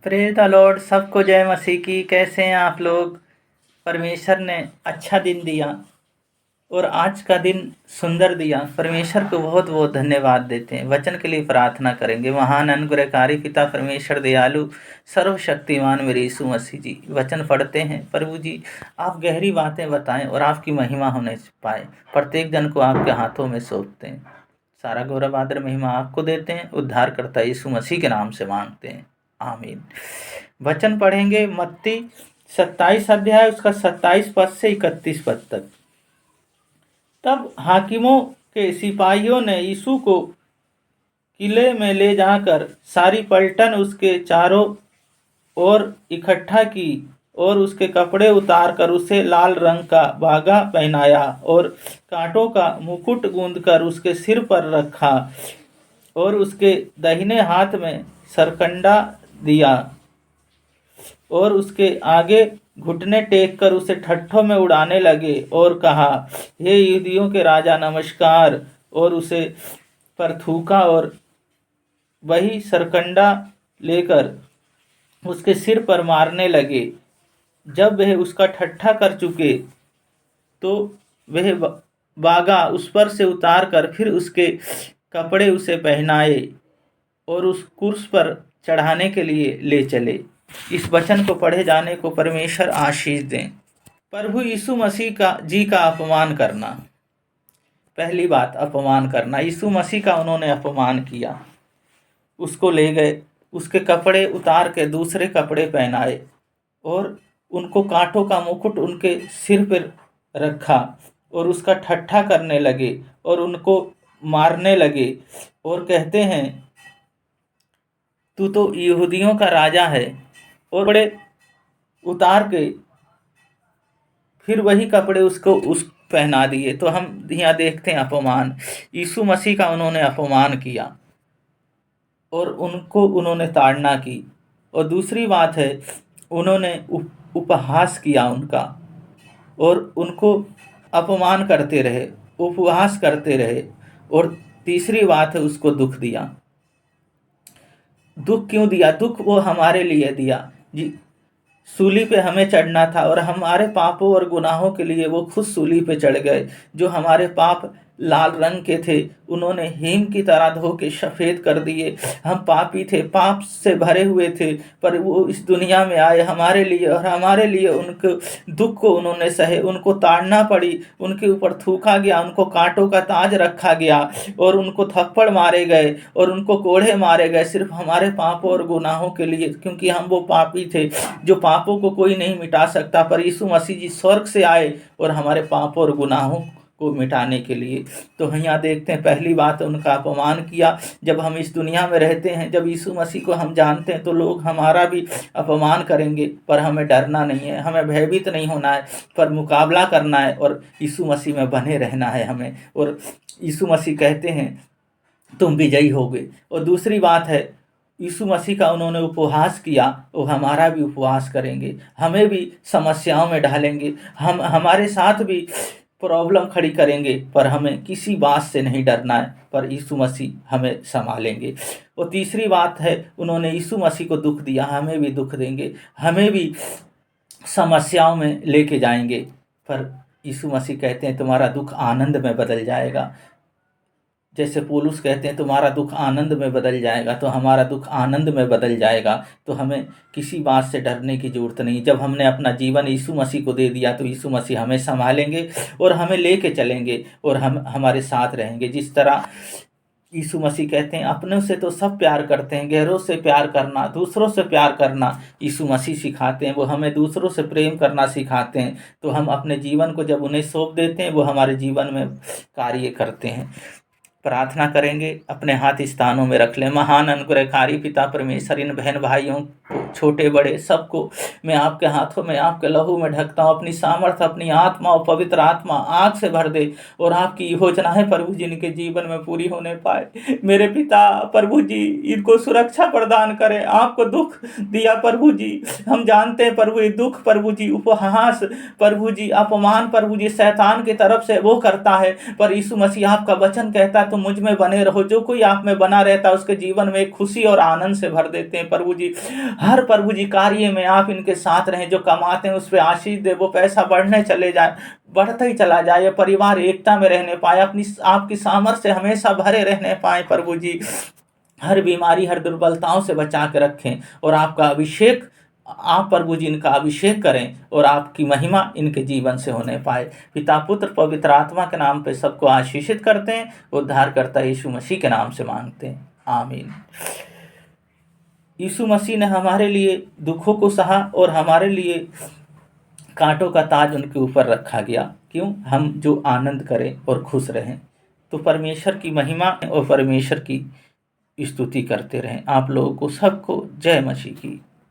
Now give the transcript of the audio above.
Praise the Lord. सबको जय मसीह की। कैसे हैं आप लोग? परमेश्वर ने अच्छा दिन दिया और आज का दिन सुंदर दिया। परमेश्वर को बहुत बहुत धन्यवाद देते हैं। वचन के लिए प्रार्थना करेंगे। महान अनुग्रहकारी पिता परमेश्वर दयालु सर्वशक्तिमान मेरे यीशु मसीह जी, वचन पढ़ते हैं। प्रभु जी, आप गहरी बातें बताएं और आपकी महिमा होने पाए। प्रत्येक जन को आपके हाथों में सौंपते हैं। सारा गौरव आदर महिमा आपको देते हैं। उद्धारकर्ता यीशु मसीह के नाम से मांगते हैं, आमीन। वचन पढ़ेंगे मत्ती 27 अध्याय, उसका 27 पद से 31 पद तक। तब हाकिमों के सिपाहियों ने यीशु को किले में ले जाकर सारी पलटन उसके चारों ओर इकट्ठा की और उसके कपड़े उतारकर उसे लाल रंग का बागा पहनाया और कांटों का मुकुट गूंदकर उसके सिर पर रखा और उसके दाहिने हाथ में सरकंडा दिया और उसके आगे घुटने टेक कर उसे ठट्ठों में उड़ाने लगे और कहा, हे यहूदियों के राजा नमस्कार। और उसे पर थूका और वही सरकंडा लेकर उसके सिर पर मारने लगे। जब वह उसका ठट्ठा कर चुके तो वह बागा उस पर से उतार कर फिर उसके कपड़े उसे पहनाए और उस कुर्स पर चढ़ाने के लिए ले चले। इस वचन को पढ़े जाने को परमेश्वर आशीष दें। प्रभु यीशु मसीह का अपमान करना। पहली बात, अपमान करना। यीशु मसीह का उन्होंने अपमान किया। उसको ले गए, उसके कपड़े उतार के दूसरे कपड़े पहनाए और उनको कांटों का मुकुट उनके सिर पर रखा और उसका ठट्ठा करने लगे और उनको मारने लगे और कहते हैं, तू तो यहूदियों का राजा है। और कपड़े उतार के फिर वही कपड़े उस पहना दिए। तो हम यहाँ देखते हैं अपमान। यीशु मसीह का उन्होंने अपमान किया और उनको उन्होंने ताड़ना की। और दूसरी बात है, उन्होंने उपहास किया उनका और उनको अपमान करते रहे, उपहास करते रहे। और तीसरी बात है, उसको दुख दिया। दुख क्यों दिया? दुख वो हमारे लिए दिया जी। सूली पे हमें चढ़ना था और हमारे पापों और गुनाहों के लिए वो खुद सूली पे चढ़ गए। जो हमारे पाप लाल रंग के थे उन्होंने हिम की तरह धो के सफ़ेद कर दिए। हम पापी थे, पाप से भरे हुए थे, पर वो इस दुनिया में आए हमारे लिए और हमारे लिए उनको दुख को उन्होंने सहे। उनको ताड़ना पड़ी, उनके ऊपर थूका गया, उनको कांटों का ताज रखा गया और उनको थप्पड़ मारे गए और उनको कोड़े मारे गए, सिर्फ हमारे पापों और गुनाहों के लिए, क्योंकि हम वो पापी थे जो पापों को कोई नहीं मिटा सकता। पर यीशु मसीह जी स्वर्ग से आए और हमारे पापों और गुनाहों को मिटाने के लिए। तो हम यहाँ देखते हैं, पहली बात उनका अपमान किया। जब हम इस दुनिया में रहते हैं, जब यीशु मसीह को हम जानते हैं, तो लोग हमारा भी अपमान करेंगे, पर हमें डरना नहीं है, हमें भयभीत नहीं होना है, पर मुकाबला करना है और यीशु मसीह में बने रहना है हमें। और यीशु मसीह कहते हैं, तुम विजयी होगे। और दूसरी बात है, यीशु मसीह का उन्होंने उपहास किया, वो हमारा भी उपहास करेंगे, हमें भी समस्याओं में डालेंगे, हमारे साथ भी प्रॉब्लम खड़ी करेंगे, पर हमें किसी बात से नहीं डरना है, पर यीशु मसीह हमें संभालेंगे। और तीसरी बात है, उन्होंने यीशु मसीह को दुख दिया, हमें भी दुख देंगे, हमें भी समस्याओं में लेके जाएंगे। पर यीशु मसीह कहते हैं, तुम्हारा दुख आनंद में बदल जाएगा। जैसे पौलुस कहते हैं, तुम्हारा दुख आनंद में बदल जाएगा, तो हमारा दुख आनंद में बदल जाएगा। तो हमें किसी बात से डरने की ज़रूरत नहीं। जब हमने अपना जीवन यीशु मसीह को दे दिया, तो यीशु मसीह हमें संभालेंगे और हमें लेके चलेंगे और हम हमारे साथ रहेंगे। जिस तरह यीशु मसीह कहते हैं, अपनों से तो सब प्यार करते हैं, गैरों से प्यार करना, दूसरों से प्यार करना यीशु मसीह सिखाते हैं। वो हमें दूसरों से प्रेम करना सिखाते हैं। तो हम अपने जीवन को जब उन्हें सौंप देते हैं, वो हमारे जीवन में कार्य करते हैं। प्रार्थना करेंगे, अपने हाथ स्थानों में रख लें। महान अनुग्रहकारी पिता परमेश्वर, इन बहन भाइयों को, छोटे बड़े सबको मैं आपके हाथों में, आपके लहू में ढकता हूँ। अपनी सामर्थ्य, अपनी आत्मा और पवित्र आत्मा आग से भर दे और आपकी योजनाएं प्रभु जी इनके जीवन में पूरी होने पाए। मेरे पिता प्रभु जी, इनको सुरक्षा प्रदान करें। आपको दुख दिया प्रभु जी, हम जानते हैं प्रभु, ये दुख प्रभु जी, उपहास प्रभु जी, अपमान प्रभु जी शैतान की तरफ से वो करता है। पर यीशु मसीह आपका वचन कहता है, तो मुझ में बने रहो। जो कोई आप में बना रहता है, उसके जीवन में खुशी और आनंद से भर देते हैं प्रभु जी। हर हर प्रभु जी कार्य में आप इनके साथ रहें, जो कमाते हैं उस पर आशीष दे, वो पैसा बढ़ने चले जाए, बढ़ता ही चला जाए, परिवार एकता में रहने पाए, अपनी आपकी सामर्थ्य से हमेशा भरे रहने पाए प्रभु जी। हर बीमारी, हर दुर्बलताओं से बचा के रखें, और आपका अभिषेक, आप प्रभु जी इनका अभिषेक करें और आपकी महिमा इनके जीवन से होने पाए। पिता, पुत्र, पवित्र आत्मा के नाम पे सबको आशीषित करते हैं, उद्धारकर्ता यीशु मसीह के नाम से मांगते हैं, आमीन। यीशु मसीह ने हमारे लिए दुखों को सहा और हमारे लिए कांटों का ताज उनके ऊपर रखा गया। क्यों? हम जो आनंद करें और खुश रहें। तो परमेश्वर की महिमा और परमेश्वर की स्तुति करते रहें। आप लोगों को सबको जय मसीह की।